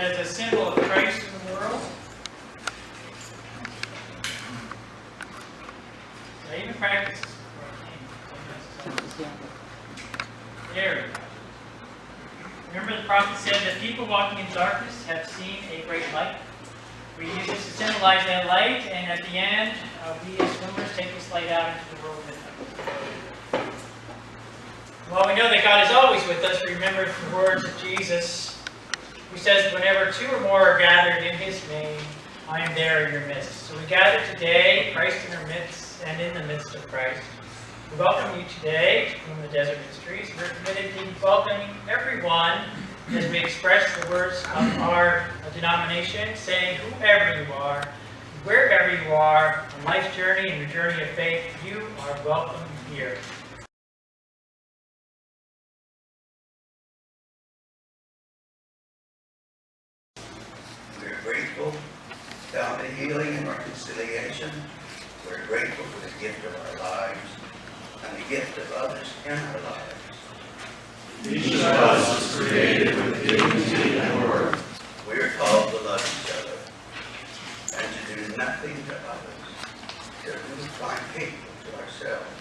as a symbol of Christ in the world. I even practiced this before I came. There we go. Remember the prophet said that people walking in darkness have seen a great light. We use this to symbolize that light, and at the end, we as swimmers take this light out into the world with us. While we know that God is always with us, remember the words of Jesus, who says, whenever two or more are gathered in His name, I am there in your midst. So we gather today, Christ in our midst, and in the midst of Christ. We welcome you today from the Desert Ministries. We're committed to welcoming everyone as we express the words of our denomination, saying, whoever you are, wherever you are, on life's journey and your journey of faith, you are welcome here. We're grateful for the healing and reconciliation. We're grateful for the gift of our lives and the gift of others in our lives. Each of us is created with dignity and worth. We are called to love each other and to do nothing to others that we find hateful to ourselves.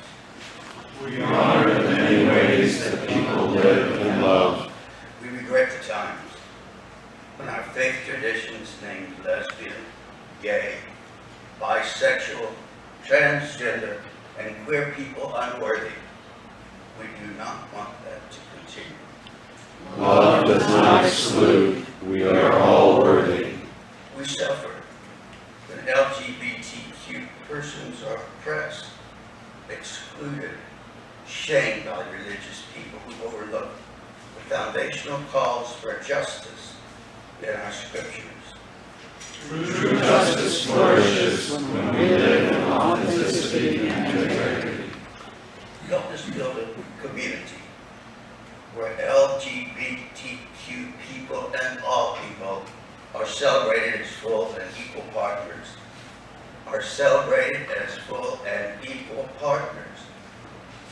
We honor the many ways that people live and love. We regret the times when our faith traditions named lesbian, gay, bisexual, transgender, and queer people unworthy. We do not want that to continue. Love does not exclude. We are all worthy. We suffer when LGBTQ persons are oppressed, excluded, shamed by religious people who overlook the foundational calls for justice in our scriptures. True justice flourishes when we live in authenticity and integrity. Help us build a community where LGBTQ people and all people are celebrated as full and equal partners,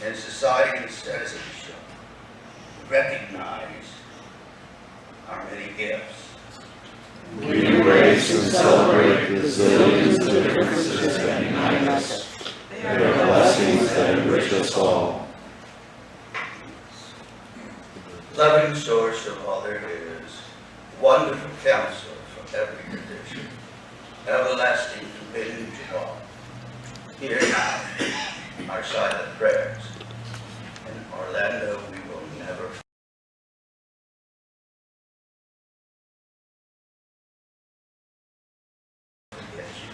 in society and citizenship. Recognize our many gifts. We embrace and celebrate the zillions of differences that unite us. They are blessings that enrich us all. Loving source of all there is, wonderful counselor from every tradition, everlasting companion to all. Hear now our silent prayers. In Orlando, we will never forget you.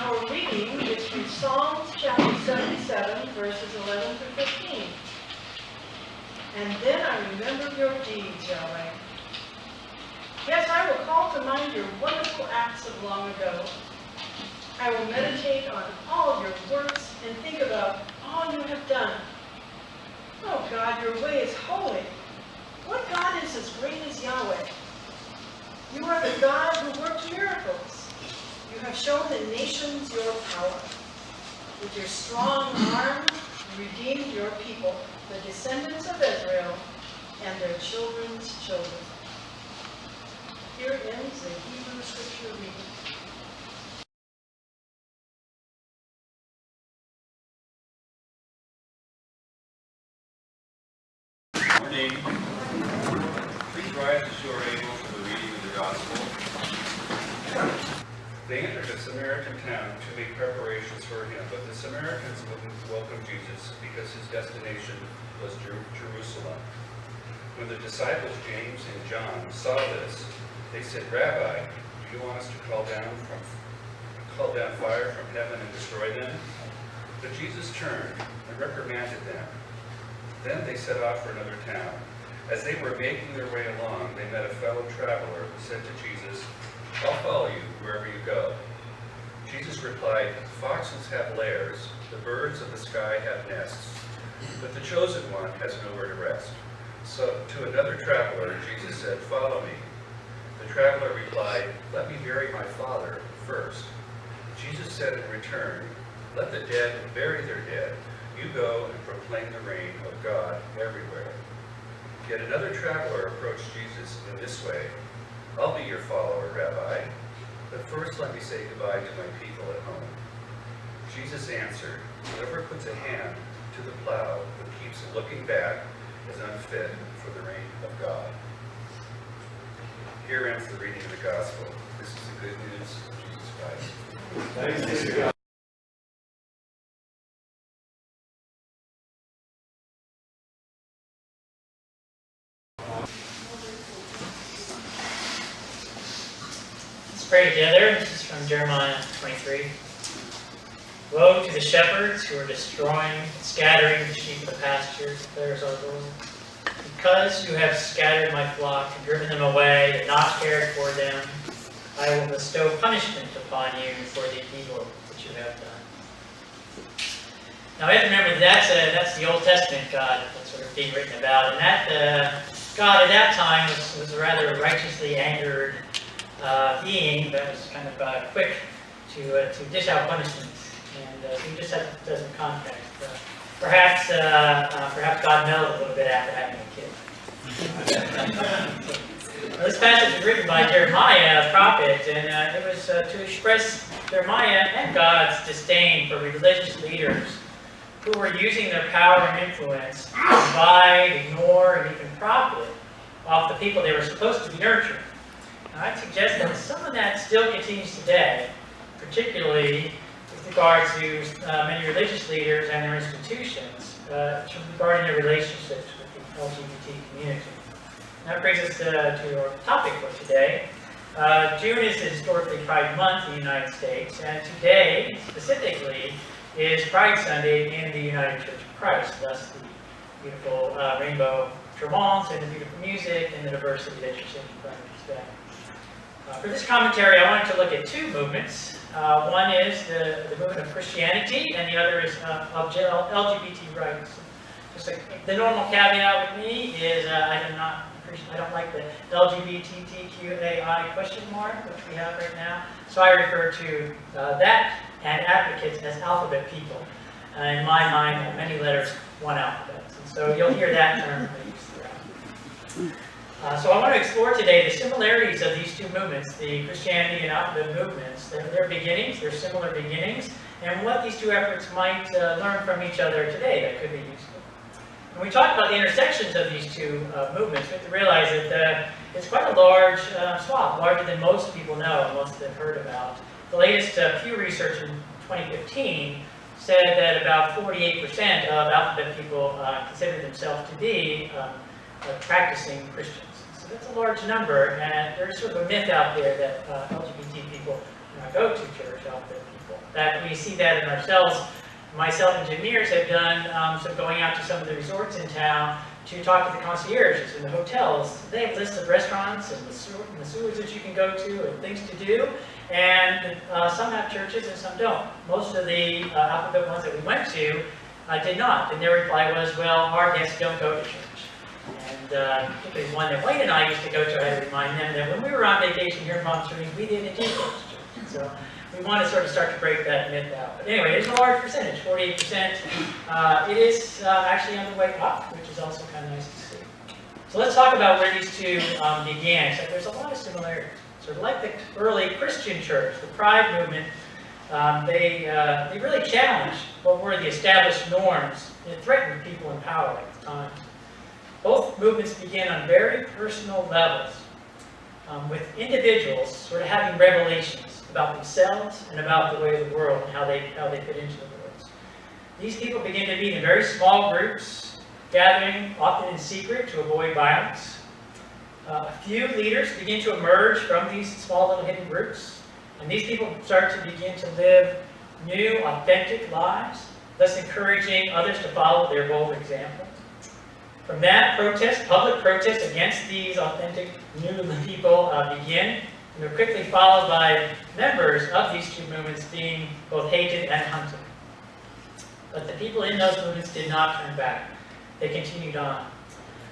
Our reading is from Psalms chapter 77, verses 11 through 15. And then I remembered your deeds, Yahweh. Yes, I will call to mind your wonderful acts of long ago. I will meditate on all your works and think about all you have done. Oh God, your way is holy. What God is as great as Yahweh? You are the God who worked miracles. You have shown the nations your power. With your strong arm, you redeemed your people, the descendants of Israel, and their children's children. Here ends the Hebrew scripture reading. Morning. Please rise as you are able for the reading of the Gospel. They entered a Samaritan town to make preparations for him, but the Samaritans wouldn't welcome Jesus because his destination was Jerusalem. When the disciples James and John saw this, they said, Rabbi, do you want us to call down fire from heaven and destroy them? But Jesus turned and reprimanded them. Then they set off for another town. As they were making their way along, they met a fellow traveler who said to Jesus, I'll follow you wherever you go. Jesus replied, Foxes have lairs, the birds of the sky have nests, but the chosen one has nowhere to rest. So to another traveler, Jesus said, Follow me. The traveler replied, Let me bury my father first. Jesus said in return, Let the dead bury their dead. You go and proclaim the reign of God everywhere. Yet another traveler approached Jesus in this way. I'll be your follower, Rabbi, but first let me say goodbye to my people at home. Jesus answered, whoever puts a hand to the plow but keeps looking back is unfit for the reign of God. Here ends the reading of the gospel. This is the good news of Jesus Christ. Thanks be to God. Let's pray together. This is from Jeremiah 23. Woe to the shepherds who are destroying, scattering the sheep of the pasture, declares our Lord. Because you have scattered my flock and driven them away and not cared for them, I will bestow punishment upon you for the evil that you have done. Now, we have to remember that's the Old Testament God that's sort of being written about, and that God at that time was a rather righteously angered being that was kind of quick to dish out punishment. And so we just have to put some context. Perhaps God mellowed a little bit after having a kid. This passage is written by Jeremiah, a prophet, and it was to express Jeremiah and God's disdain for religious leaders who were using their power and influence to divide, ignore, and even profit off the people they were supposed to be nurturing. Now, I'd suggest that some of that still continues today, particularly with regard to many religious leaders and their institutions regarding their relationships with the LGBT community. And that brings us to our topic for today. June is the historically Pride Month in the United States, and today, specifically, is Pride Sunday in the United Church of Christ, thus the beautiful rainbow trembles and the beautiful music and the diversity that you're seeing in front of you today. For this commentary, I wanted to look at two movements. One is the movement of Christianity, and the other is of LGBT rights. Just like the normal caveat with me is I don't like the LGBTQAI question mark, which we have right now. So I refer to that and advocates as alphabet people. In my mind, many letters, one alphabet. And so you'll hear that term used throughout. So I want to explore today the similarities of these two movements, the Christianity and alphabet movements, their beginnings, their similar beginnings, and what these two efforts might learn from each other today that could be useful. When we talk about the intersections of these two movements, we have to realize that it's quite a large swath, larger than most people know and most have heard about. The latest Pew research in 2015 said that about 48% of alphabet people consider themselves to be practicing Christians. So that's a large number, and there's sort of a myth out there that LGBT people go to church, alphabet people. That we see that in ourselves. Myself and Jim Mears have done some going out to some of the resorts in town to talk to the concierges in the hotels. They have lists of restaurants and masseurs that you can go to and things to do. And some have churches and some don't. Most of the alphabet ones that we went to did not. And their reply was, well, our guests don't go to church. And particularly one that Wayne and I used to go to, I had to remind them that when we were on vacation here in Palm Springs, we did indeed go to church. So we want to sort of start to break that myth out. But anyway, it's a large percentage, 48%. It is actually on the way up, which is also kind of nice to see. So let's talk about where these two began. So there's a lot of similarities. Sort of like the early Christian church, the Pride movement, they really challenged what were the established norms that threatened people in power at the time. Both movements began on very personal levels, with individuals sort of having revelations about themselves and about the way of the world and how they fit into the world. These people begin to meet in very small groups, gathering often in secret to avoid violence. A few leaders begin to emerge from these small little hidden groups, and these people start to begin to live new, authentic lives, thus encouraging others to follow their bold example. From that, public protest against these authentic new people begin, and they're quickly followed by members of these two movements being both hated and hunted. But the people in those movements did not turn back. They continued on.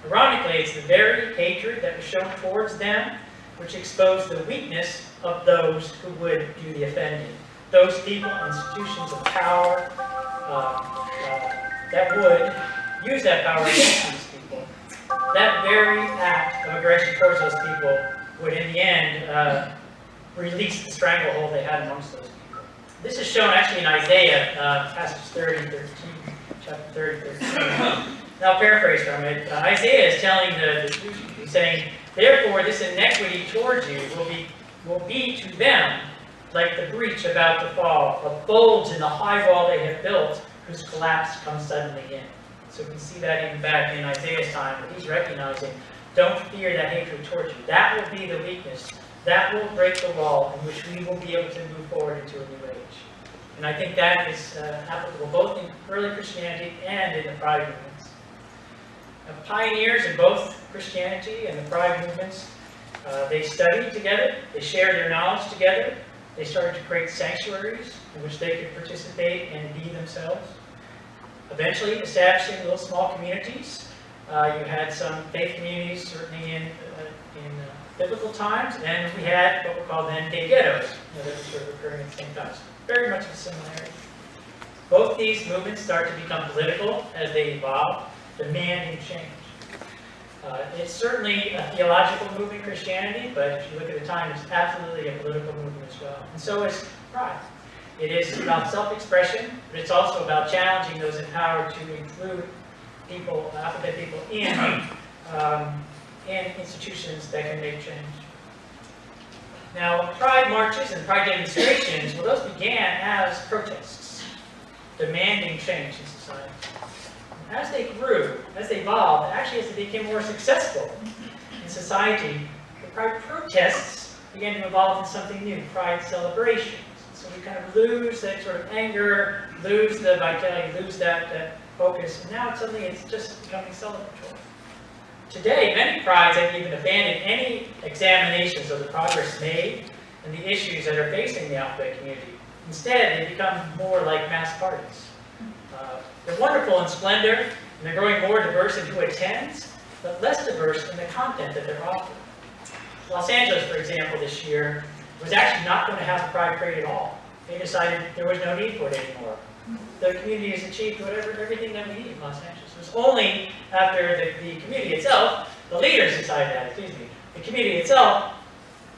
Ironically, it's the very hatred that was shown towards them which exposed the weakness of those who would do the offending. Those people, institutions of power, that would use that power against these people. That very act of aggression towards those people would, in the end, release the stranglehold they had amongst those people. This is shown actually in Isaiah, passage 30, 13, chapter 30, 13. Now, I'll paraphrase from it. Isaiah is telling the Jews, he's saying, therefore, this iniquity towards you will be to them like the breach about to fall, a bulge in the high wall they have built, whose collapse comes suddenly in. So we see that even back in Isaiah's time, where he's recognizing, don't fear that hatred towards you. That will be the weakness. That will break the wall in which we will be able to move forward into a new age. And I think that is applicable both in early Christianity and in the Pride movements. Now, pioneers in both Christianity and the Pride movements, they studied together, they shared their knowledge together, they started to create sanctuaries in which they could participate and be themselves. Eventually establishing little small communities. You had some faith communities, certainly in biblical times, and we had what were called then gay ghettos, that were sort of occurring at the same time. So very much a similarity. Both these movements start to become political as they evolve, demanding change. It's certainly a theological movement, Christianity, but if you look at the time, it's absolutely a political movement as well. And so is Pride. It is about self-expression, but it's also about challenging those in power to include people, alphabet people, in institutions that can make change. Now, Pride marches and Pride demonstrations, well, those began as protests, demanding change in society. As they grew, as they evolved, actually as they became more successful in society, the Pride protests began to evolve into something new, Pride celebrations. So we kind of lose that sort of anger, lose the vitality, lose that focus, and now suddenly it's just becoming celebratory. Today, many Prides have even abandoned any examinations of the progress made and the issues that are facing the alphabet community. Instead, they become more like mass parties. They're wonderful in splendor, and they're growing more diverse in who attends, but less diverse in the content that they're offering. Los Angeles, for example, this year, was actually not going to have a Pride Parade at all. They decided there was no need for it anymore. The community has achieved everything that we need in Los Angeles. It was only after the community itself, the leaders decided that, the community itself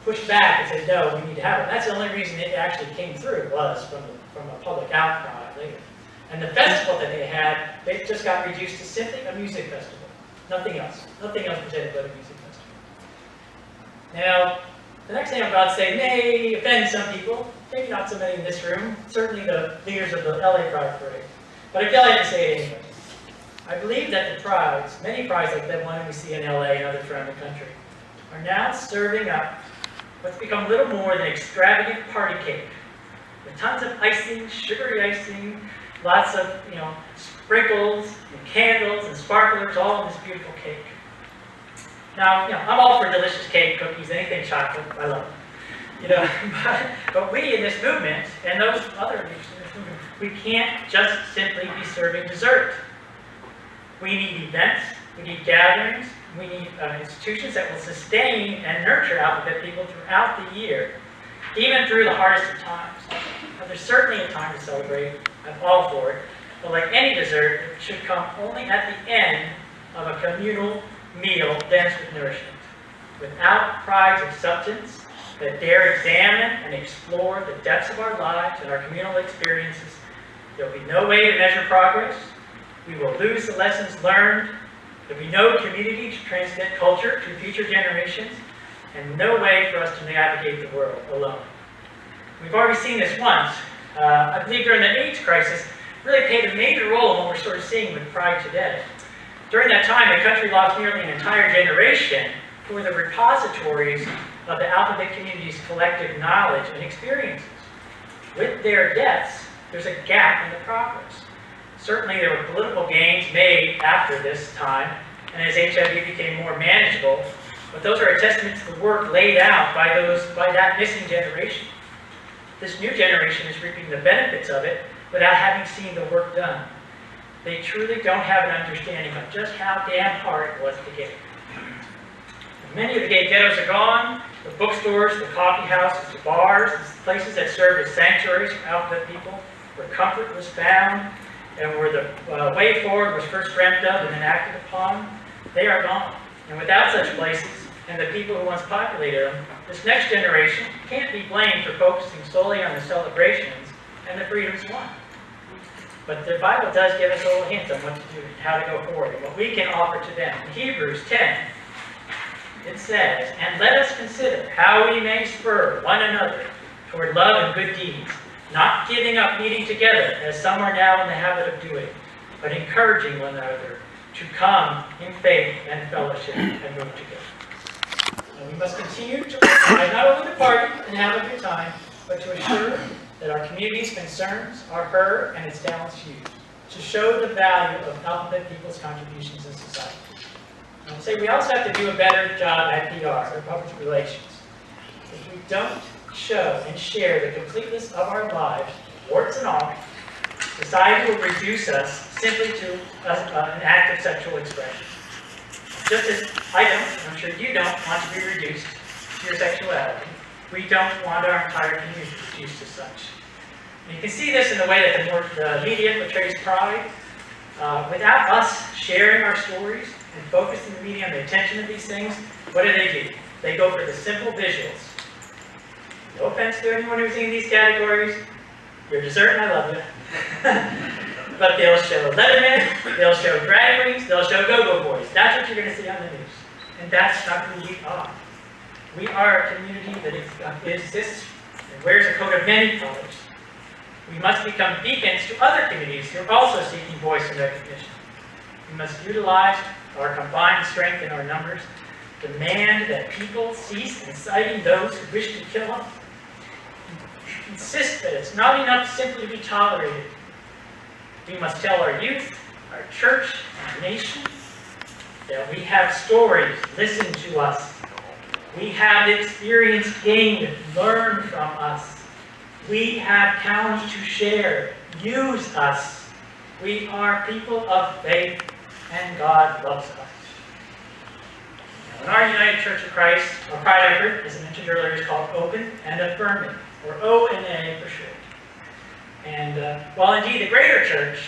pushed back and said, no, we need to have it. And that's the only reason it actually came through, was from a public outcry later. And the festival that they had, they just got reduced to simply a music festival. Nothing else. Nothing else presented but a music festival. Now, the next thing I'm about to say may offend some people, maybe not so many in this room, certainly the leaders of the LA Pride Parade. But I feel like to say it anyway. I believe that the prides, many prides like that one we see in LA and others around the country, are now serving up what's become little more than extravagant party cake, with tons of icing, sugary icing, lots of, sprinkles and candles and sparklers, all in this beautiful cake. Now, I'm all for delicious cake, cookies, anything chocolate. I love it. But we in this movement, and those other leaders in this movement, we can't just simply be serving dessert. We need events, we need gatherings, we need institutions that will sustain and nurture alphabet people throughout the year, even through the hardest of times. Now, there's certainly a time to celebrate. I'm all for it. But like any dessert, it should come only at the end of a communal meal dense with nourishment, without prides of substance that dare examine and explore the depths of our lives and our communal experiences. There will be no way to measure progress. We will lose the lessons learned. There will be no community to transmit culture to future generations, and no way for us to navigate the world alone. We've already seen this once. I believe during the AIDS crisis, really played a major role in what we're sort of seeing with Pride today. During that time, the country lost nearly an entire generation who were the repositories of the alphabet community's collective knowledge and experiences. With their deaths, there's a gap in the progress. Certainly there were political gains made after this time, and as HIV became more manageable, but those are a testament to the work laid out by that missing generation. This new generation is reaping the benefits of it without having seen the work done. They truly don't have an understanding of just how damn hard it was to get it. Many of the gay ghettos are gone. The bookstores, the coffee houses, the bars, the places that served as sanctuaries for alphabet people, where comfort was found, and where the way forward was first dreamt of and then acted upon, they are gone. And without such places, and the people who once populated them, this next generation can't be blamed for focusing solely on the celebrations and the freedoms won. But the Bible does give us a little hint on what to do, how to go forward, and what we can offer to them. In Hebrews 10, it says, "And let us consider how we may spur one another toward love and good deeds, not giving up meeting together, as some are now in the habit of doing, but encouraging one another to come in faith and fellowship and move together." And we must continue to provide not only to party and have a good time, but to assure that our community's concerns are heard and its talents used, to show the value of Alphabet people's contributions in society. I would say we also have to do a better job at PR, or public relations. If we don't show and share the completeness of our lives, warts and all, society will reduce us simply to an act of sexual expression. Just as I don't, I'm sure you don't, want to be reduced to your sexuality, we don't want our entire community reduced as such. And you can see this in the way that the media portrays pride. Without us sharing our stories and focusing the media on the attention of these things, what do? They go for the simple visuals. No offense to anyone who's in these categories, you're dessert and I love you. But they'll show Letterman, they'll show drag queens, they'll show go-go boys. That's what you're going to see on the news. And that's not who we are. We are a community that exists and wears a coat of many colors. We must become beacons to other communities who are also seeking voice and recognition. We must utilize our combined strength in our numbers, demand that people cease inciting those who wish to kill us, insist that it's not enough simply to be tolerated. We must tell our youth, our church, our nation, that we have stories, listen to us. We have experience gained, learn from us. We have talents to share, use us. We are people of faith, and God loves us. Now, in our United Church of Christ, our pride effort, as I mentioned earlier, is called Open and Affirming, or O&A for short. And while indeed the greater church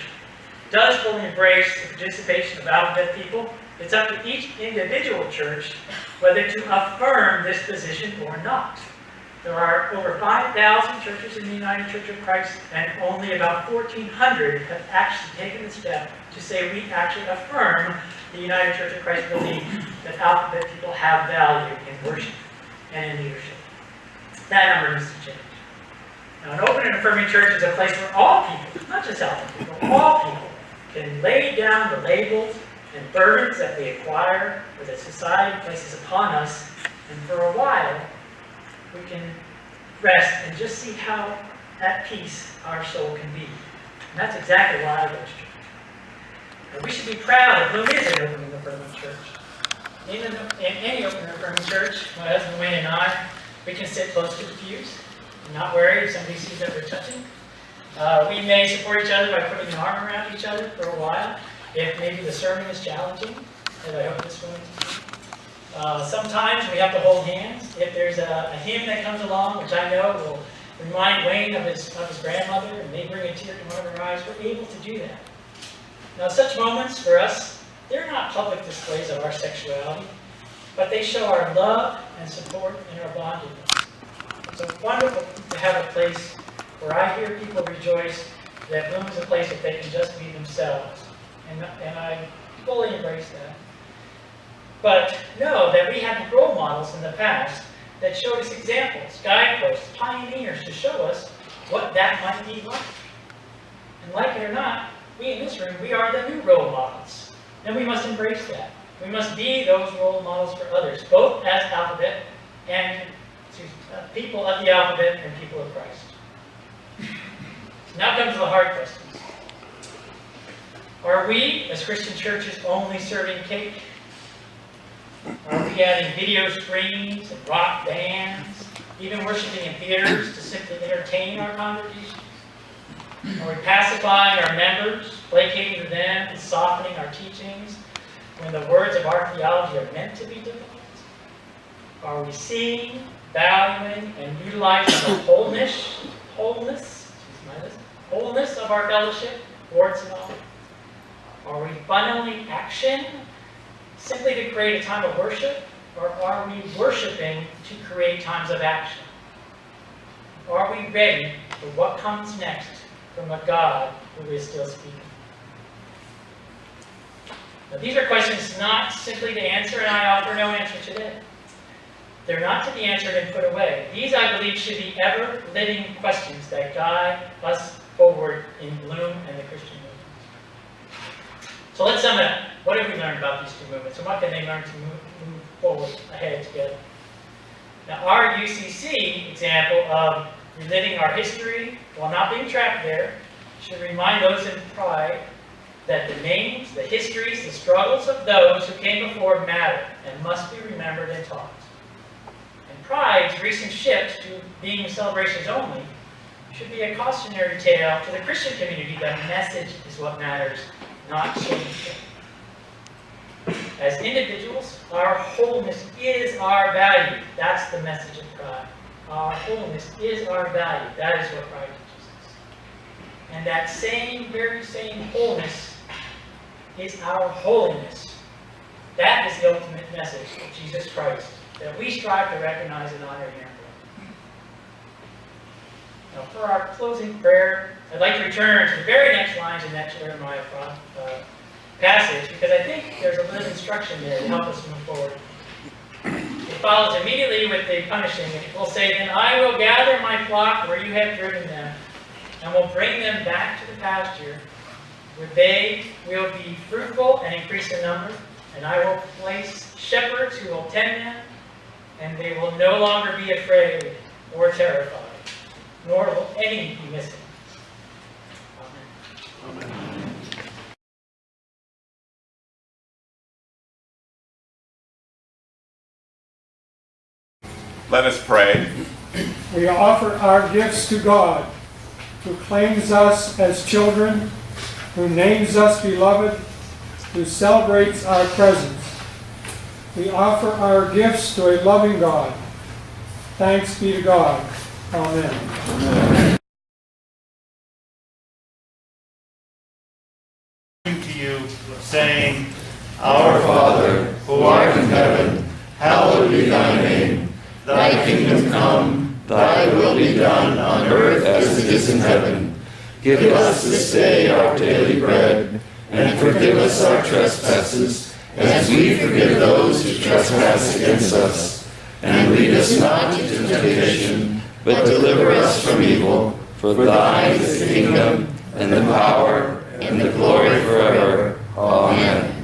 does fully embrace the participation of Alphabet people, it's up to each individual church whether to affirm this position or not. There are over 5,000 churches in the United Church of Christ, and only about 1,400 have actually taken the step to say we actually affirm the United Church of Christ belief that Alphabet people have value in worship and in leadership. That number needs to change. Now, an open and affirming church is a place where all people, not just Alphabet people, all people can lay down the labels and burdens that we acquire or that society places upon us, and for a while, we can rest and just see how at peace our soul can be. And that's exactly why I go to church. And we should be proud of who is an open and affirming church. In any open and affirming church, my husband Wayne and I, we can sit close to the pews and not worry if somebody sees that we're touching. We may support each other by putting an arm around each other for a while, if maybe the sermon is challenging, as I hope this one is. Sometimes we have to hold hands. If there's a hymn that comes along, which I know will remind Wayne of his grandmother and may bring a tear to one of her eyes, we're able to do that. Now, such moments for us, they're not public displays of our sexuality, but they show our love and support and our bondedness. It's wonderful to have a place where I hear people rejoice that Bloom is a place that they can just be themselves. And I fully embrace that. But know that we had role models in the past that showed us examples, guideposts, pioneers to show us what that might be like. And like it or not, we in this room, we are the new role models. And we must embrace that. We must be those role models for others, both as Alphabet and people of the Alphabet and people of Christ. Now comes the hard questions. Are we, as Christian churches, only serving cake? Are we adding video screens and rock bands, even worshiping in theaters to simply entertain our congregation? Are we pacifying our members, placating to them, and softening our teachings when the words of our theology are meant to be difficult? Are we seeing, valuing, and utilizing the wholeness of our fellowship warts and all? Are we funneling action simply to create a time of worship? Or are we worshiping to create times of action? Are we ready for what comes next from a God who is still speaking? Now, these are questions not simply to answer, and I offer no answer today. They're not to be answered and put away. These, I believe, should be ever-living questions that guide us forward in Bloom and the Christian movement. So let's sum it up. What have we learned about these two movements, and what can they learn to move forward ahead together? Now, our UCC example of reliving our history while not being trapped there should remind those in Pride that the names, the histories, the struggles of those who came before matter and must be remembered and taught. And Pride's recent shift to being celebrations only should be a cautionary tale to the Christian community that message is what matters, not change. As individuals, our wholeness is our value. That's the message of Pride. Our wholeness is our value. That is what Pride teaches us. And that very same wholeness is our holiness. That is the ultimate message of Jesus Christ, that we strive to recognize and honor Him. Now, for our closing prayer, I'd like to return to the very next lines in that Jeremiah passage, because I think there's a little instruction there to help us move forward. It follows immediately with the punishing. It will say, "Then I will gather my flock where you have driven them, and will bring them back to the pasture, where they will be fruitful and increase in number, and I will place shepherds who will tend them, and they will no longer be afraid or terrified, nor will any be missing." Amen. Amen. Let us pray. We offer our gifts to God, who claims us as children, who names us beloved, who celebrates our presence. We offer our gifts to a loving God. Thanks be to God. Amen. Amen. To you, saying, Our Father, who art in heaven, hallowed be thy name. Thy kingdom come, thy will be done on earth as it is in heaven. Give us this day our daily bread, and forgive us our trespasses, as we forgive those who trespass against us. And lead us not into temptation, but deliver us from evil. For thine is the kingdom, and the power, and the glory forever. Amen.